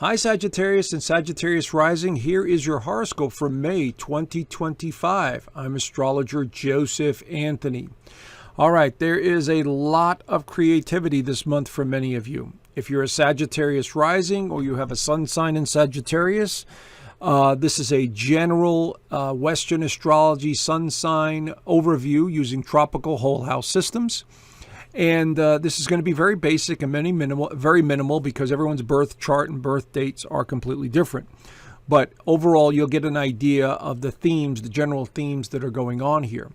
Hi Sagittarius and Sagittarius Rising, here is your horoscope for May 2025. I'm Astrologer Joseph Anthony. All right, there is a lot of creativity this month for many of you. If you're a Sagittarius Rising or you have a sun sign in Sagittarius, this is a general Western astrology sun sign overview using tropical whole house systems. And this is going to be very basic and very minimal because everyone's birth chart and birth dates are completely different. But overall, you'll get an idea of the themes, the general themes that are going on here.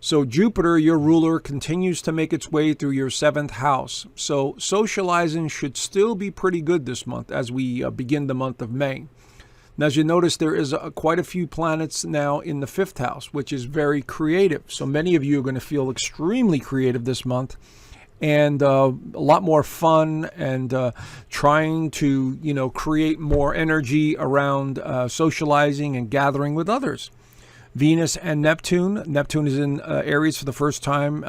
So Jupiter, your ruler, continues to make its way through your 7th house. So socializing should still be pretty good this month as we begin the month of May. Now, as you notice, there is quite a few planets now in the 5th house, which is very creative. So many of you are going to feel extremely creative this month and a lot more fun and trying to, create more energy around socializing and gathering with others. Venus and Neptune. Neptune is in Aries for the first time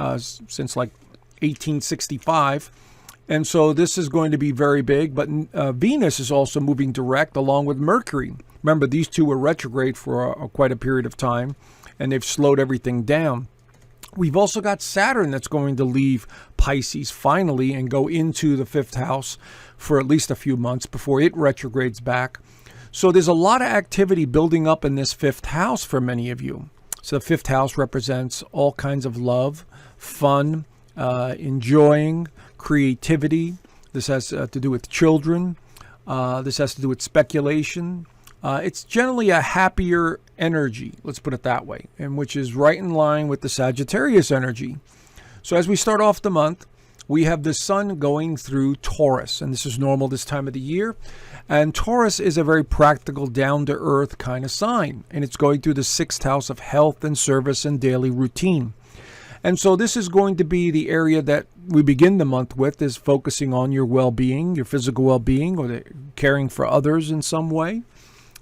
since like 1865. And so this is going to be very big, but Venus is also moving direct along with Mercury. Remember, these two were retrograde for quite a period of time, and they've slowed everything down. We've also got Saturn that's going to leave Pisces finally and go into the 5th house for at least a few months before it retrogrades back. So there's a lot of activity building up in this 5th house for many of you. So the 5th house represents all kinds of love, fun, enjoying, creativity. This has to do with children. This has to do with speculation. It's generally a happier energy, let's put it that way, and which is right in line with the Sagittarius energy. So as we start off the month, we have the sun going through Taurus, and this is normal this time of the year. And Taurus is a very practical, down-to-earth kind of sign, and it's going through the 6th house of health and service and daily routine. And so this is going to be the area that we begin the month with, is focusing on your well-being, your physical well-being, or caring for others in some way.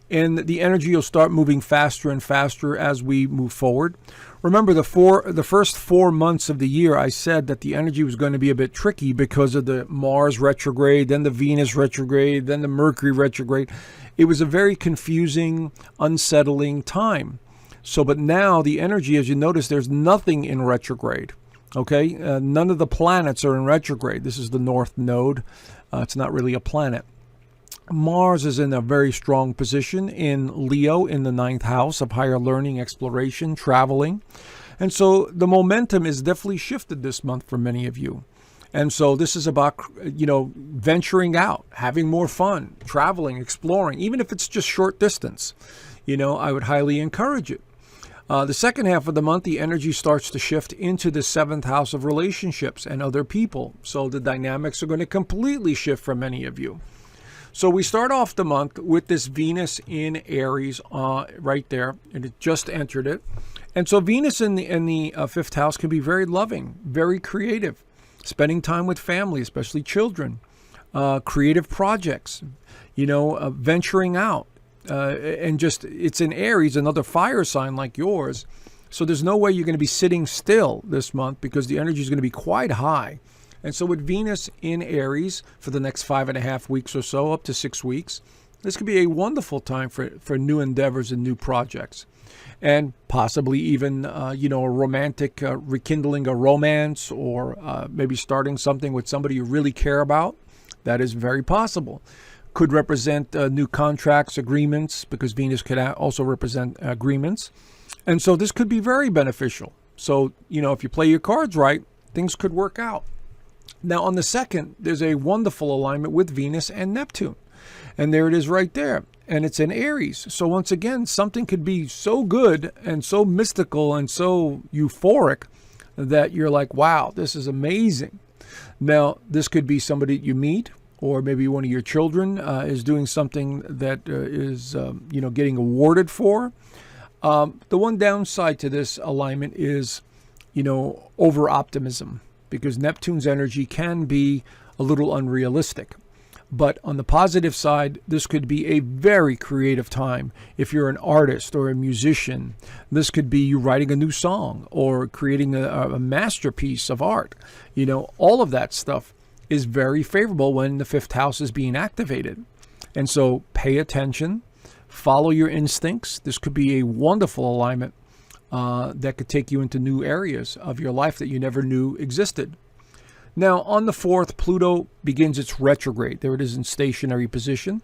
And the energy will start moving faster and faster as we move forward. Remember, the first 4 months of the year, I said that the energy was going to be a bit tricky because of the Mars retrograde, then the Venus retrograde, then the Mercury retrograde. It was a very confusing, unsettling time. So, but now the energy, as you notice, there's nothing in retrograde. Okay, none of the planets are in retrograde. This is the North Node. It's not really a planet. Mars is in a very strong position in Leo in the 9th house of higher learning, exploration, traveling. And so the momentum is definitely shifted this month for many of you. And so this is about, venturing out, having more fun, traveling, exploring, even if it's just short distance. I would highly encourage it. The second half of the month, the energy starts to shift into the 7th house of relationships and other people. So the dynamics are going to completely shift for many of you. So we start off the month with this Venus in Aries right there, and it just entered it. And so Venus in the 5th house can be very loving, very creative, spending time with family, especially children, creative projects, venturing out. And just, it's in Aries, another fire sign like yours. So there's no way you're going to be sitting still this month because the energy is going to be quite high. And so with Venus in Aries for the next 5.5 weeks or so, up to 6 weeks, this could be a wonderful time for new endeavors and new projects. And possibly even, a romantic, rekindling a romance, or maybe starting something with somebody you really care about. That is very possible. Could represent new contracts, agreements, because Venus could also represent agreements. And so this could be very beneficial. So, if you play your cards right, things could work out. Now, on the 2nd, there's a wonderful alignment with Venus and Neptune. And there it is right there. And it's in Aries. So once again, something could be so good and so mystical and so euphoric that you're like, wow, this is amazing. Now, this could be somebody you meet, or maybe one of your children is doing something that is, getting awarded for. The one downside to this alignment is, over-optimism, because Neptune's energy can be a little unrealistic. But on the positive side, this could be a very creative time. If you're an artist or a musician, this could be you writing a new song or creating a masterpiece of art. All of that stuff is very favorable when the 5th house is being activated. And so pay attention, follow your instincts. This could be a wonderful alignment that could take you into new areas of your life that you never knew existed. Now, on the 4th, Pluto begins its retrograde. There it is in stationary position.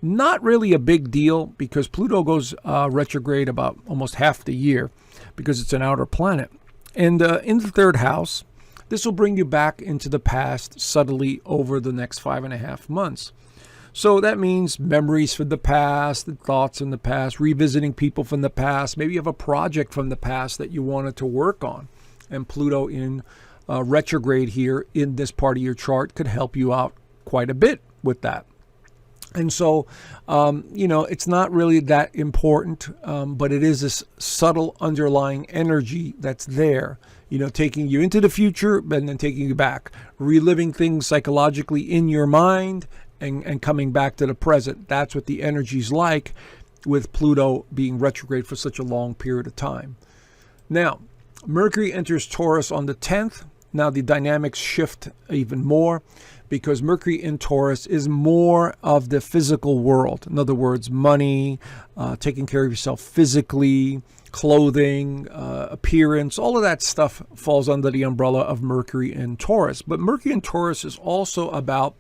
Not really a big deal because Pluto goes retrograde about almost half the year because it's an outer planet. And in the 3rd house, this will bring you back into the past subtly over the next 5.5 months. So that means memories from the past, the thoughts in the past, revisiting people from the past. Maybe you have a project from the past that you wanted to work on. And Pluto in retrograde here in this part of your chart could help you out quite a bit with that. And so, it's not really that important, but it is this subtle underlying energy that's there, taking you into the future and then taking you back, reliving things psychologically in your mind and coming back to the present. That's what the energy's like with Pluto being retrograde for such a long period of time. Now, Mercury enters Taurus on the 10th. Now the dynamics shift even more because Mercury in Taurus is more of the physical world. In other words, money, taking care of yourself physically, clothing, appearance, all of that stuff falls under the umbrella of Mercury in Taurus. But Mercury in Taurus is also about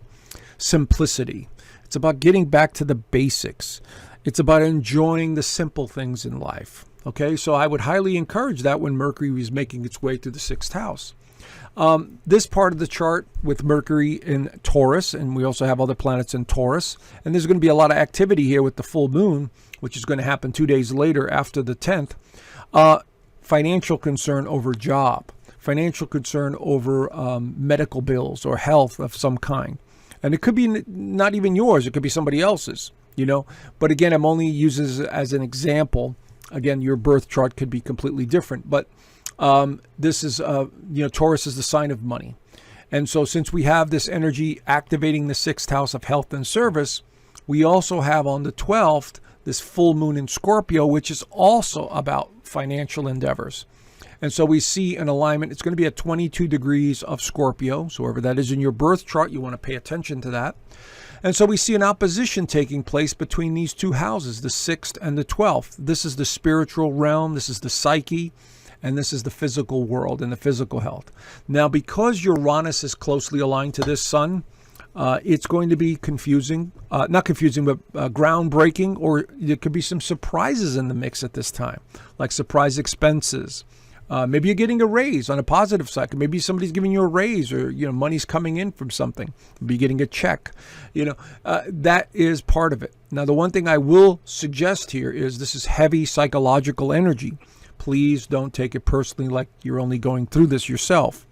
simplicity. It's about getting back to the basics. It's about enjoying the simple things in life. Okay, so I would highly encourage that when Mercury is making its way through the 6th house. This part of the chart with Mercury in Taurus, and we also have other planets in Taurus, and there's going to be a lot of activity here with the full moon, which is going to happen 2 days later after the 10th. Financial concern over job, financial concern over medical bills or health of some kind. And it could be not even yours, it could be somebody else's, But again, I'm only using this as an example. Again, your birth chart could be completely different, but this is, Taurus is the sign of money. And so since we have this energy activating the 6th house of health and service, we also have on the 12th, this full moon in Scorpio, which is also about financial endeavors. And so we see an alignment. It's going to be at 22 degrees of Scorpio. So wherever that is in your birth chart, you want to pay attention to that. And so we see an opposition taking place between these two houses, the 6th and the 12th. This is the spiritual realm. This is the psyche. And this is the physical world and the physical health. Now, because Uranus is closely aligned to this sun, it's going to be confusing. Not confusing, but groundbreaking. Or there could be some surprises in the mix at this time, like surprise expenses. Maybe you're getting a raise on a positive side. Maybe somebody's giving you a raise, or money's coming in from something. Maybe you're getting a check. That is part of it. Now, the one thing I will suggest here is this is heavy psychological energy. Please don't take it personally like you're only going through this yourself,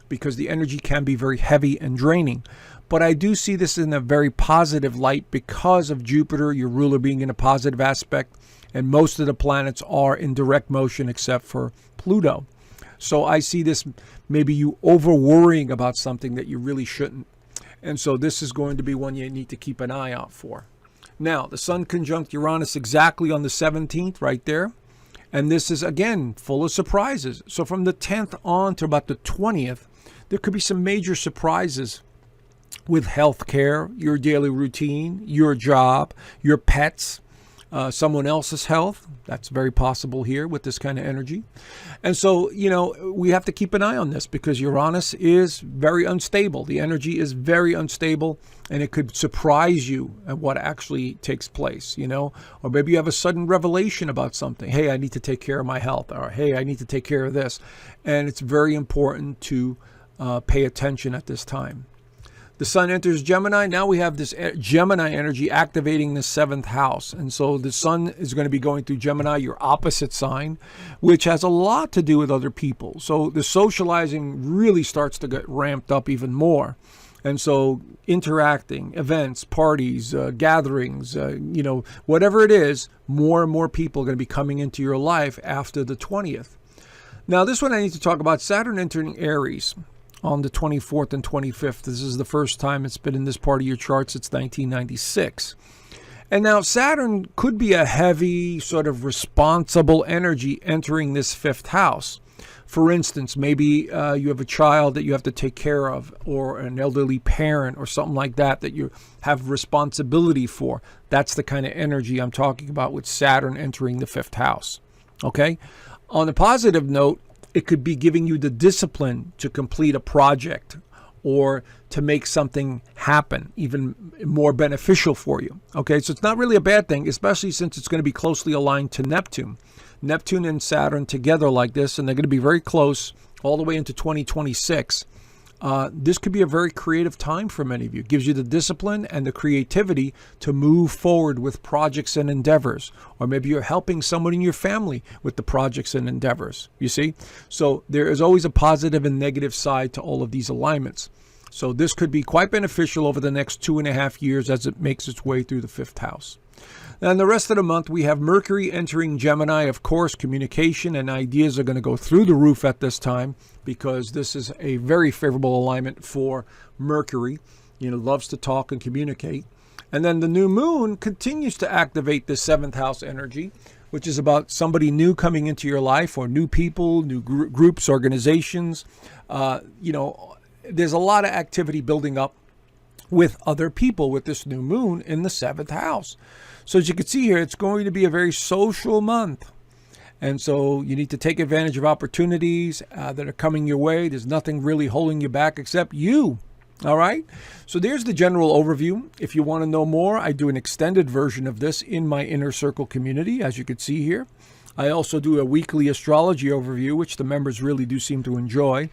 because the energy can be very heavy and draining. But I do see this in a very positive light because of Jupiter, your ruler, being in a positive aspect, and most of the planets are in direct motion except for Pluto. So I see this, maybe you over worrying about something that you really shouldn't. And so this is going to be one you need to keep an eye out for. Now, the Sun conjunct Uranus exactly on the 17th, right there. And this is, again, full of surprises. So from the 10th on to about the 20th, there could be some major surprises with healthcare, your daily routine, your job, your pets, someone else's health. That's very possible here with this kind of energy. And so, we have to keep an eye on this because Uranus is very unstable. The energy is very unstable, and it could surprise you at what actually takes place, or maybe you have a sudden revelation about something. Hey, I need to take care of my health, or hey, I need to take care of this. And it's very important to pay attention at this time. The Sun enters Gemini. Now we have this Gemini energy activating the 7th house. And so the Sun is going to be going through Gemini, your opposite sign, which has a lot to do with other people. So the socializing really starts to get ramped up even more. And so interacting, events, parties, gatherings, whatever it is, more and more people are going to be coming into your life after the 20th. Now, this one I need to talk about, Saturn entering Aries on the 24th and 25th. This is the first time it's been in this part of your chart since 1996. And now Saturn could be a heavy, sort of responsible energy entering this 5th house. For instance, maybe you have a child that you have to take care of, or an elderly parent or something like that that you have responsibility for. That's the kind of energy I'm talking about with Saturn entering the 5th house. Okay? On a positive note, it could be giving you the discipline to complete a project or to make something happen, even more beneficial for you. Okay, so it's not really a bad thing, especially since it's going to be closely aligned to Neptune. Neptune and Saturn together like this, and they're going to be very close all the way into 2026. This could be a very creative time for many of you. It gives you the discipline and the creativity to move forward with projects and endeavors. Or maybe you're helping someone in your family with the projects and endeavors, you see? So there is always a positive and negative side to all of these alignments. So this could be quite beneficial over the next 2.5 years as it makes its way through the 5th house. And the rest of the month, we have Mercury entering Gemini. Of course, communication and ideas are going to go through the roof at this time because this is a very favorable alignment for Mercury. Loves to talk and communicate. And then the new moon continues to activate the 7th house energy, which is about somebody new coming into your life, or new people, new groups, organizations. There's a lot of activity building up with other people with this new moon in the 7th house. So as you can see here, it's going to be a very social month. And so you need to take advantage of opportunities that are coming your way. There's nothing really holding you back except you. All right. So there's the general overview. If you want to know more, I do an extended version of this in my Inner Circle community, as you can see here. I also do a weekly astrology overview, which the members really do seem to enjoy.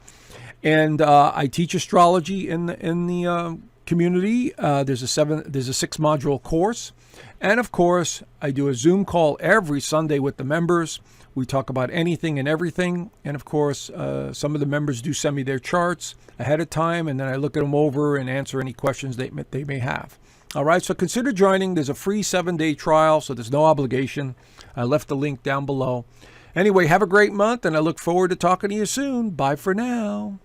And I teach astrology in the community. There's a 6-module course. And of course, I do a Zoom call every Sunday with the members. We talk about anything and everything. And of course, some of the members do send me their charts ahead of time, and then I look at them over and answer any questions they may have. All right, so consider joining. There's a free 7-day trial, so there's no obligation. I left the link down below. Anyway, have a great month, and I look forward to talking to you soon. Bye for now.